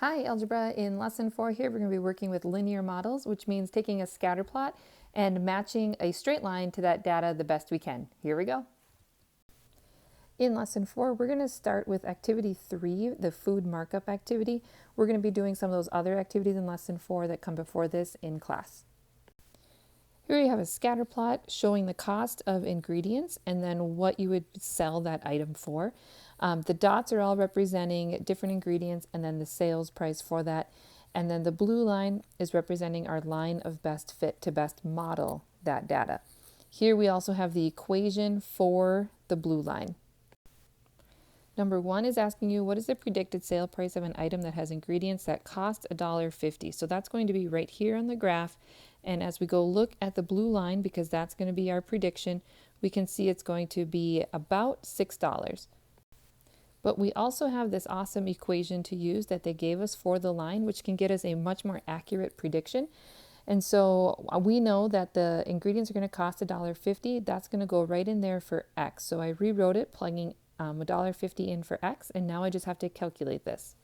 Hi, Algebra. In lesson 4 here, we're going to be working with linear models, which means taking a scatter plot and matching a straight line to that data the best we can. Here we go. In lesson 4, we're going to start with activity 3, the food markup activity. We're going to be doing some of those other activities in lesson 4 that come before this in class. Here you have a scatter plot showing the cost of ingredients and then what you would sell that item for. The dots are all representing different ingredients and then the sales price for that. And then the blue line is representing our line of best fit to best model that data. Here we also have the equation for the blue line. Number 1 is asking you, what is the predicted sale price of an item that has ingredients that cost $1.50? So that's going to be right here on the graph. And as we go look at the blue line, because that's going to be our prediction, we can see it's going to be about $6. But we also have this awesome equation to use that they gave us for the line, which can get us a much more accurate prediction. And so we know that the ingredients are going to cost $1.50. That's going to go right in there for X. So I rewrote it, plugging $1.50 in for X, and now I just have to calculate this.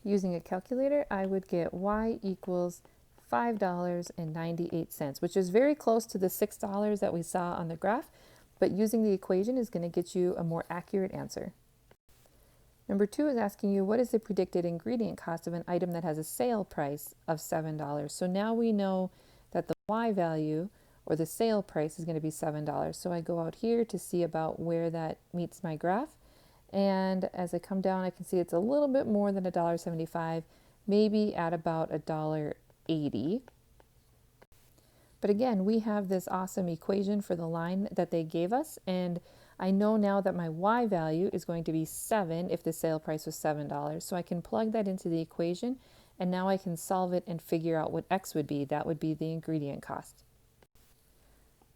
Using a calculator, I would get Y equals $5.98, which is very close to the $6 that we saw on the graph, but using the equation is going to get you a more accurate answer. Number 2 is asking you, what is the predicted ingredient cost of an item that has a sale price of $7? So now we know that the Y value, or the sale price, is going to be $7. So I go out here to see about where that meets my graph. And as I come down, I can see it's a little bit more than $1.75, maybe at about $1.80. But again, we have this awesome equation for the line that they gave us, and I know now that my Y value is going to be 7 if the sale price was $7. So I can plug that into the equation, and now I can solve it and figure out what X would be. That would be the ingredient cost.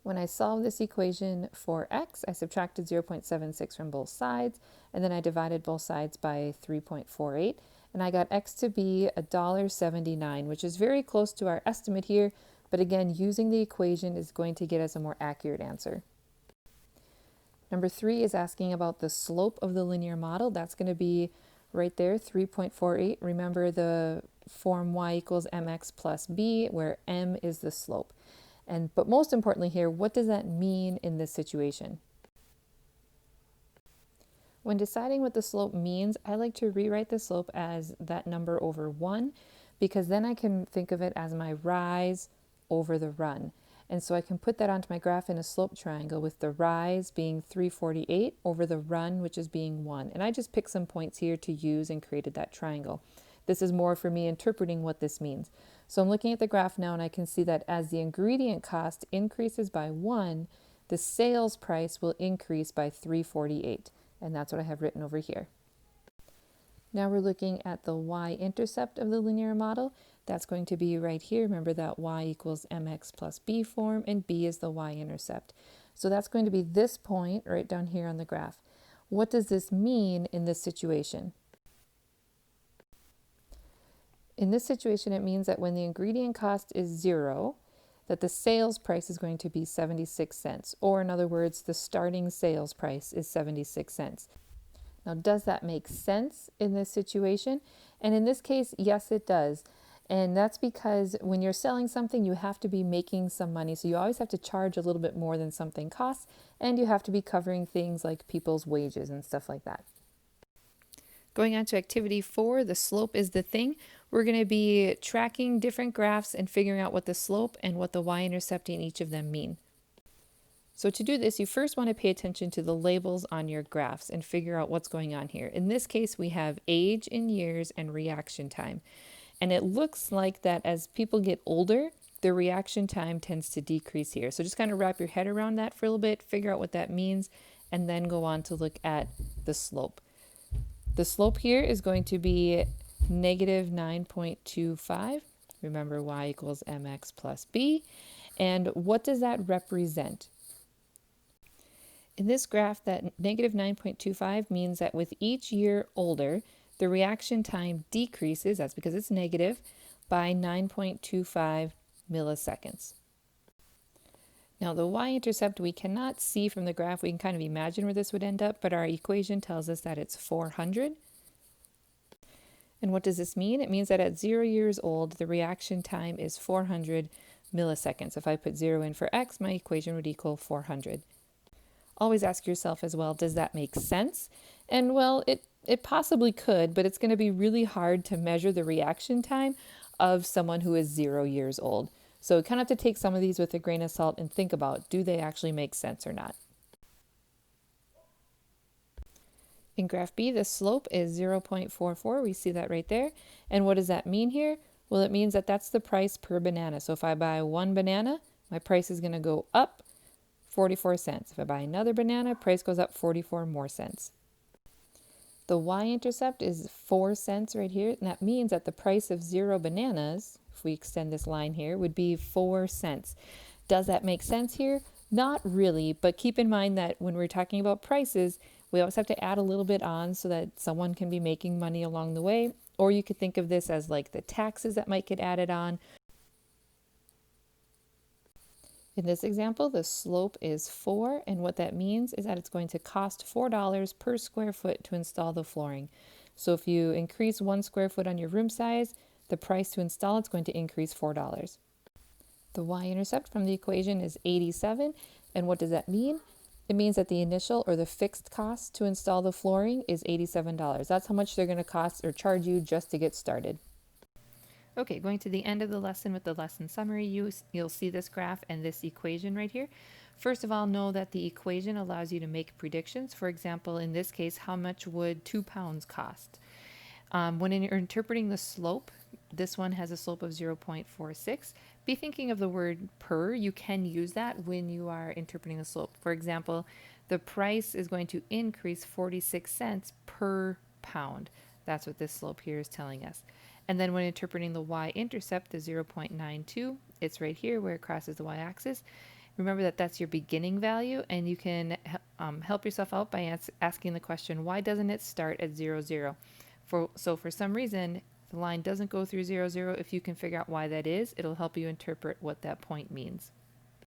When I solve this equation for X, I subtracted 0.76 from both sides, and then I divided both sides by 3.48, and I got X to be $1.79, which is very close to our estimate here, but again, using the equation is going to get us a more accurate answer. Number 3 is asking about the slope of the linear model. That's going to be right there, 3.48. Remember the form y equals mx plus b, where m is the slope. But most importantly here, what does that mean in this situation? When deciding what the slope means, I like to rewrite the slope as that number over 1, because then I can think of it as my rise over the run. And so I can put that onto my graph in a slope triangle, with the rise being 348 over the run, which is being 1. And I just picked some points here to use and created that triangle. This is more for me interpreting what this means. So I'm looking at the graph now, and I can see that as the ingredient cost increases by 1, the sales price will increase by 348. And that's what I have written over here. Now we're looking at the y-intercept of the linear model. That's going to be right here. Remember that y equals mx plus b form, and b is the y-intercept. So that's going to be this point right down here on the graph. What does this mean in this situation? In this situation, it means that when the ingredient cost is 0, that the sales price is going to be 76 cents. Or in other words, the starting sales price is 76 cents. Now, does that make sense in this situation? And in this case, yes, it does. And that's because when you're selling something, you have to be making some money. So you always have to charge a little bit more than something costs, and you have to be covering things like people's wages and stuff like that. Going on to activity 4, the slope is the thing. We're going to be tracking different graphs and figuring out what the slope and what the y-intercept in each of them mean. So to do this, you first want to pay attention to the labels on your graphs and figure out what's going on here. In this case, we have age in years and reaction time. And it looks like that as people get older, the reaction time tends to decrease here. So just kind of wrap your head around that for a little bit, figure out what that means, and then go on to look at the slope. The slope here is going to be negative 9.25. Remember, y equals mx plus b. And what does that represent? In this graph, that negative 9.25 means that with each year older, the reaction time decreases, that's because it's negative, by 9.25 milliseconds. Now the y-intercept we cannot see from the graph. We can kind of imagine where this would end up, but our equation tells us that it's 400. And what does this mean? It means that at 0 years old, the reaction time is 400 milliseconds. If I put 0 in for x, my equation would equal 400. Always ask yourself as well, does that make sense? And well, it possibly could, but it's going to be really hard to measure the reaction time of someone who is 0 years old. So you kind of have to take some of these with a grain of salt and think about, do they actually make sense or not? In graph B, the slope is 0.44. We see that right there. And what does that mean here? Well, it means that that's the price per banana. So if I buy one banana, my price is going to go up 44 cents. If I buy another banana, price goes up 44 more cents. The y-intercept is 4 cents right here, and that means that the price of 0 bananas, if we extend this line here, would be 4 cents. Does that make sense here? Not really, but keep in mind that when we're talking about prices, we always have to add a little bit on so that someone can be making money along the way, or you could think of this as like the taxes that might get added on. In this example, the slope is 4, and what that means is that it's going to cost $4 per square foot to install the flooring. So if you increase 1 square foot on your room size, the price to install it's going to increase $4. The y-intercept from the equation is 87, and what does that mean? It means that the initial or the fixed cost to install the flooring is $87. That's how much they're going to cost or charge you just to get started. Okay, going to the end of the lesson with the lesson summary, you'll see this graph and this equation right here. First of all, know that the equation allows you to make predictions. For example, in this case, how much would 2 pounds cost? When you're interpreting the slope, this one has a slope of 0.46. Be thinking of the word per. You can use that when you are interpreting the slope. For example, the price is going to increase 46 cents per pound. That's what this slope here is telling us. And then when interpreting the y-intercept, the 0.92, it's right here where it crosses the y-axis. Remember that that's your beginning value, and you can help yourself out by asking the question, why doesn't it start at 0, 0? So for some reason, the line doesn't go through 0, 0. If you can figure out why that is, it'll help you interpret what that point means.